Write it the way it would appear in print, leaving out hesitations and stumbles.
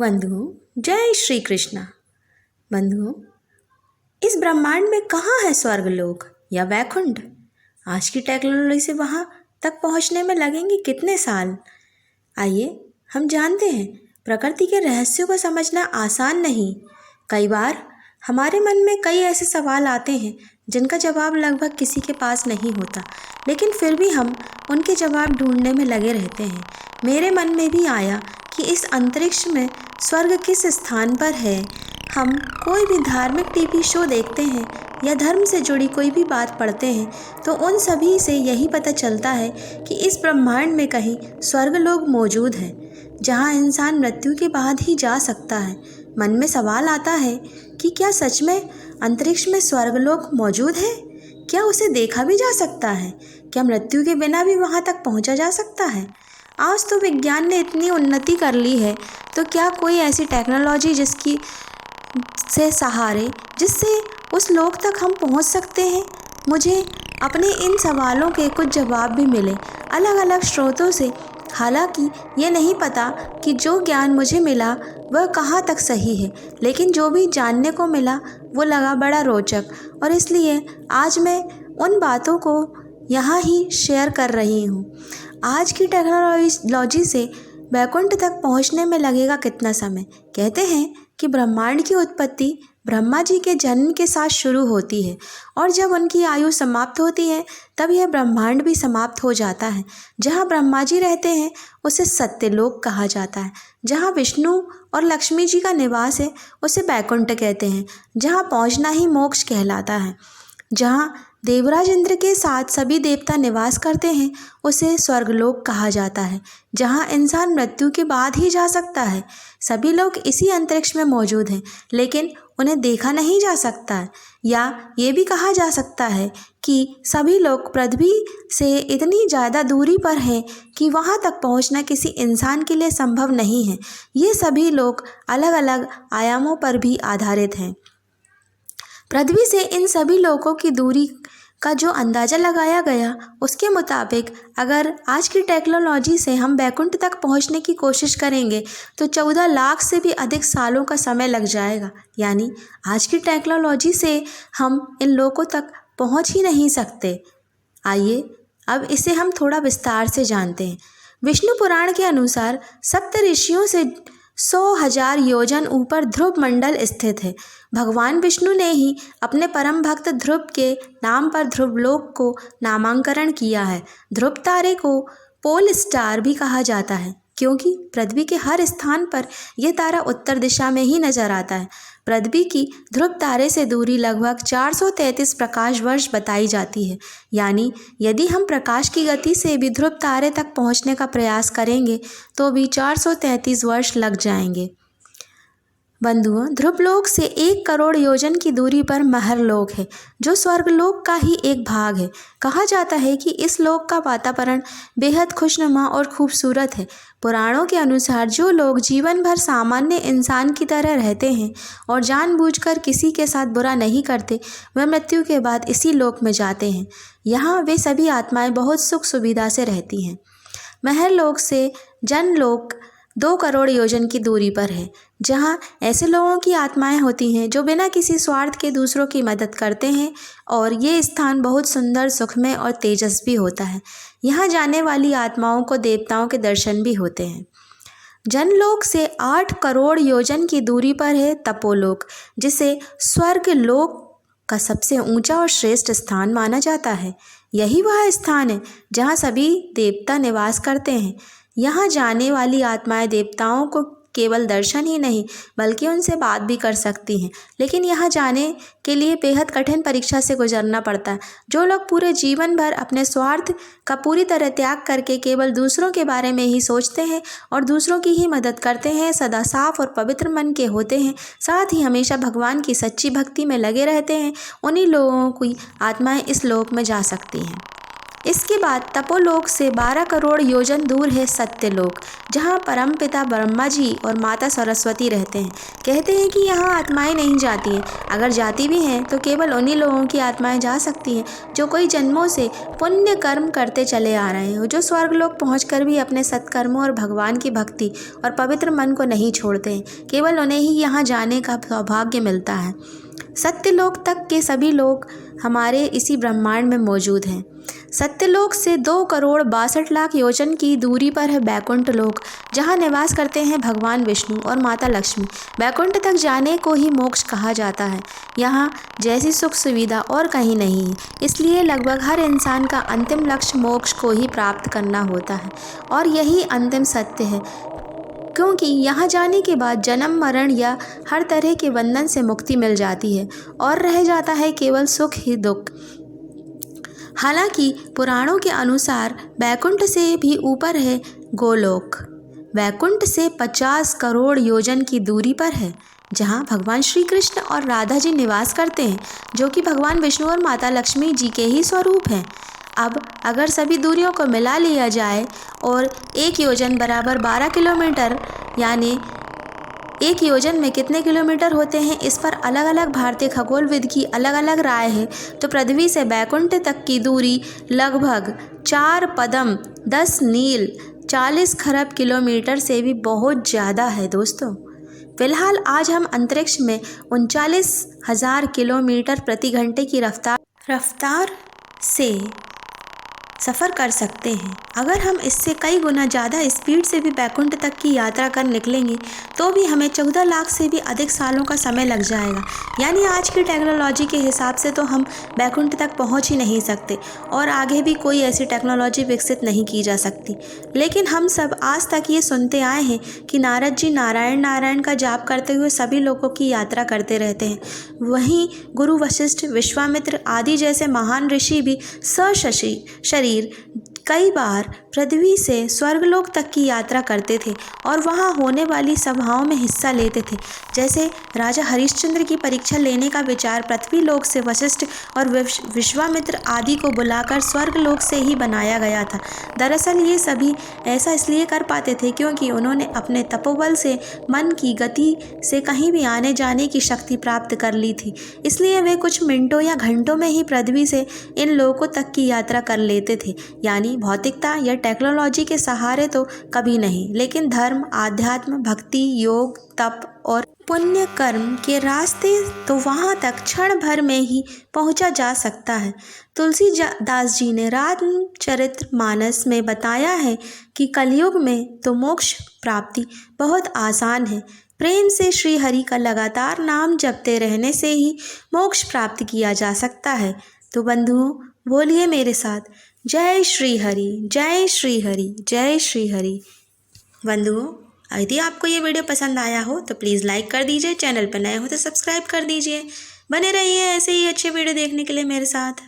बंधुओं, जय श्री कृष्णा। बंधुओं, इस ब्रह्मांड में कहाँ है स्वर्गलोक या वैकुंठ? आज की टेक्नोलॉजी से वहाँ तक पहुँचने में लगेंगे कितने साल? आइए हम जानते हैं। प्रकृति के रहस्यों को समझना आसान नहीं। कई बार हमारे मन में कई ऐसे सवाल आते हैं जिनका जवाब लगभग किसी के पास नहीं होता, लेकिन फिर भी हम उनके जवाब ढूंढने में लगे रहते हैं। मेरे मन में भी आया कि इस अंतरिक्ष में स्वर्ग किस स्थान पर है। हम कोई भी धार्मिक टीवी शो देखते हैं या धर्म से जुड़ी कोई भी बात पढ़ते हैं तो उन सभी से यही पता चलता है कि इस ब्रह्मांड में कहीं स्वर्गलोक मौजूद है, जहां इंसान मृत्यु के बाद ही जा सकता है। मन में सवाल आता है कि क्या सच में अंतरिक्ष में स्वर्गलोक मौजूद है? क्या उसे देखा भी जा सकता है? क्या मृत्यु के बिना भी वहां तक पहुंचा जा सकता है? आज तो विज्ञान ने इतनी उन्नति कर ली है, तो क्या कोई ऐसी टेक्नोलॉजी जिससे उस लोक तक हम पहुंच सकते हैं? मुझे अपने इन सवालों के कुछ जवाब भी मिले अलग अलग स्रोतों से। हालांकि ये नहीं पता कि जो ज्ञान मुझे मिला वह कहाँ तक सही है, लेकिन जो भी जानने को मिला वो लगा बड़ा रोचक, और इसलिए आज मैं उन बातों को यहाँ ही शेयर कर रही हूँ। आज की टेक्नोलॉजी से वैकुंठ तक पहुँचने में लगेगा कितना समय? कहते हैं कि ब्रह्मांड की उत्पत्ति ब्रह्मा जी के जन्म के साथ शुरू होती है, और जब उनकी आयु समाप्त होती है तब यह ब्रह्मांड भी समाप्त हो जाता है। जहाँ ब्रह्मा जी रहते हैं उसे सत्यलोक कहा जाता है। जहाँ विष्णु और लक्ष्मी जी का निवास है उसे वैकुंठ कहते हैं। जहाँ पहुँचना ही मोक्ष कहलाता है। जहाँ देवराज इंद्र के साथ सभी देवता निवास करते हैं उसे स्वर्गलोक कहा जाता है। जहाँ इंसान मृत्यु के बाद ही जा सकता है। सभी लोग इसी अंतरिक्ष में मौजूद हैं, लेकिन उन्हें देखा नहीं जा सकता है। या ये भी कहा जा सकता है कि सभी लोग पृथ्वी से इतनी ज़्यादा दूरी पर हैं कि वहाँ तक पहुँचना किसी इंसान के लिए संभव नहीं है। ये सभी लोग अलग अलग आयामों पर भी आधारित हैं। पृथ्वी से इन सभी लोगों की दूरी का जो अंदाज़ा लगाया गया उसके मुताबिक अगर आज की टेक्नोलॉजी से हम वैकुंठ तक पहुंचने की कोशिश करेंगे तो 14 लाख से भी अधिक सालों का समय लग जाएगा। यानी आज की टेक्नोलॉजी से हम इन लोगों तक पहुंच ही नहीं सकते। आइए अब इसे हम थोड़ा विस्तार से जानते हैं। विष्णु पुराण के अनुसार सप्त ऋषियों से 100,000 योजन ऊपर ध्रुव मंडल स्थित है। भगवान विष्णु ने ही अपने परम भक्त ध्रुव के नाम पर ध्रुवलोक को नामांकरण किया है। ध्रुव तारे को पोल स्टार भी कहा जाता है, क्योंकि पृथ्वी के हर स्थान पर यह तारा उत्तर दिशा में ही नजर आता है। पृथ्वी की ध्रुव तारे से दूरी लगभग 433 प्रकाश वर्ष बताई जाती है। यानी यदि हम प्रकाश की गति से भी ध्रुव तारे तक पहुंचने का प्रयास करेंगे तो भी 433 वर्ष लग जाएंगे। बंधुओं, ध्रुवलोक से 1 करोड़ योजन की दूरी पर महरलोक है, जो स्वर्गलोक का ही एक भाग है। कहा जाता है कि इस लोक का वातावरण बेहद खुशनुमा और खूबसूरत है। पुराणों के अनुसार जो लोग जीवन भर सामान्य इंसान की तरह रहते हैं और जानबूझकर किसी के साथ बुरा नहीं करते, वह मृत्यु के बाद इसी लोक में जाते हैं। यहाँ वे सभी आत्माएं बहुत सुख सुविधा से रहती हैं। महरलोक से जनलोक 2 करोड़ योजन की दूरी पर है, जहाँ ऐसे लोगों की आत्माएं होती हैं जो बिना किसी स्वार्थ के दूसरों की मदद करते हैं, और ये स्थान बहुत सुंदर, सुखमय और तेजस्वी होता है। यहाँ जाने वाली आत्माओं को देवताओं के दर्शन भी होते हैं। जनलोक से 8 करोड़ योजन की दूरी पर है तपोलोक, जिसे स्वर्गलोक का सबसे ऊंचा और श्रेष्ठ स्थान माना जाता है। यही वह स्थान है जहाँ सभी देवता निवास करते हैं। यहाँ जाने वाली आत्माएं देवताओं को केवल दर्शन ही नहीं बल्कि उनसे बात भी कर सकती हैं, लेकिन यहाँ जाने के लिए बेहद कठिन परीक्षा से गुजरना पड़ता है। जो लोग पूरे जीवन भर अपने स्वार्थ का पूरी तरह त्याग करके केवल दूसरों के बारे में ही सोचते हैं और दूसरों की ही मदद करते हैं, सदा साफ और पवित्र मन के होते हैं, साथ ही हमेशा भगवान की सच्ची भक्ति में लगे रहते हैं, उन्हीं लोगों की आत्माएं इस लोक में जा सकती हैं। इसके बाद तपोलोक से 12 करोड़ योजन दूर है सत्यलोक, जहाँ परमपिता ब्रह्मा जी और माता सरस्वती रहते हैं। कहते हैं कि यहाँ आत्माएं नहीं जाती हैं, अगर जाती भी हैं तो केवल उन्हीं लोगों की आत्माएं जा सकती हैं जो कोई जन्मों से पुण्य कर्म करते चले आ रहे हैं, जो स्वर्गलोक पहुंचकर भी अपने सत्कर्मों और भगवान की भक्ति और पवित्र मन को नहीं छोड़ते हैं। केवल उन्हें ही यहाँ जाने का सौभाग्य मिलता है। सत्यलोक तक के सभी लोग हमारे इसी ब्रह्मांड में मौजूद हैं। सत्यलोक से 2 करोड़ 62 लाख योजन की दूरी पर है बैकुंठ लोक, जहाँ निवास करते हैं भगवान विष्णु और माता लक्ष्मी। बैकुंठ तक जाने को ही मोक्ष कहा जाता है। यहाँ जैसी सुख सुविधा और कहीं नहीं है, इसलिए लगभग हर इंसान का अंतिम लक्ष्य मोक्ष को ही प्राप्त करना होता है, और यही अंतिम सत्य है, क्योंकि यहाँ जाने के बाद जन्म मरण या हर तरह के बंधन से मुक्ति मिल जाती है और रह जाता है केवल सुख ही दुख। हालांकि पुराणों के अनुसार बैकुंठ से भी ऊपर है गोलोक। बैकुंठ से 50 करोड़ योजन की दूरी पर है, जहाँ भगवान श्री कृष्ण और राधा जी निवास करते हैं, जो कि भगवान विष्णु और माता लक्ष्मी जी के ही स्वरूप हैं। अब अगर सभी दूरियों को मिला लिया जाए और 1 योजन बराबर 12 किलोमीटर, यानी 1 योजन में कितने किलोमीटर होते हैं, इस पर अलग अलग भारतीय खगोलविद की अलग अलग राय है। तो पृथ्वी से बैकुंठ तक की दूरी लगभग 4 पदम 10 नील 40 खरब किलोमीटर से भी बहुत ज़्यादा है दोस्तों। फिलहाल आज हम अंतरिक्ष में 39,000 किलोमीटर प्रति घंटे की रफ्तार से सफ़र कर सकते हैं। अगर हम इससे कई गुना ज़्यादा स्पीड से भी बैकुंठ तक की यात्रा कर निकलेंगे तो भी हमें 14 लाख से भी अधिक सालों का समय लग जाएगा। यानी आज की टेक्नोलॉजी के हिसाब से तो हम बैकुंठ तक पहुंच ही नहीं सकते, और आगे भी कोई ऐसी टेक्नोलॉजी विकसित नहीं की जा सकती। लेकिन हम सब आज तक ये सुनते आए हैं कि नारद जी नारायण नारायण का जाप करते हुए सभी लोगों की यात्रा करते रहते हैं। वहीं गुरु वशिष्ठ, विश्वामित्र आदि जैसे महान ऋषि भी शरीर कई बार पृथ्वी से स्वर्गलोक तक की यात्रा करते थे और वहां होने वाली सभाओं में हिस्सा लेते थे। जैसे राजा हरिश्चंद्र की परीक्षा लेने का विचार पृथ्वी लोक से वशिष्ठ और विश्वामित्र आदि को बुलाकर स्वर्गलोक से ही बनाया गया था। दरअसल ये सभी ऐसा इसलिए कर पाते थे क्योंकि उन्होंने अपने तपोबल से मन की गति से कहीं भी आने जाने की शक्ति प्राप्त कर ली थी। इसलिए वे कुछ मिनटों या घंटों में ही पृथ्वी से इन लोकों तक की यात्रा कर लेते थे। यानी भौतिकता या टेक्नोलॉजी के सहारे तो कभी नहीं, लेकिन धर्म, आध्यात्म, भक्ति, योग, तप और पुण्य कर्म के रास्ते तो वहां तक क्षण भर में ही पहुंचा जा सकता है। तुलसीदास जी ने रामचरितमानस में बताया है कि कलयुग में तो मोक्ष प्राप्ति बहुत आसान है। प्रेम से श्री हरि का लगातार नाम जपते रहने से ही मोक्ष प्राप्त किया जा सकता है। तो बंधुओं, बोलिए मेरे साथ, जय श्री हरि, जय श्री हरि, जय श्री हरि। बंधुओं, यदि आपको ये वीडियो पसंद आया हो तो प्लीज़ लाइक कर दीजिए, चैनल पर नए हो तो सब्सक्राइब कर दीजिए। बने रहिए ऐसे ही अच्छे वीडियो देखने के लिए मेरे साथ।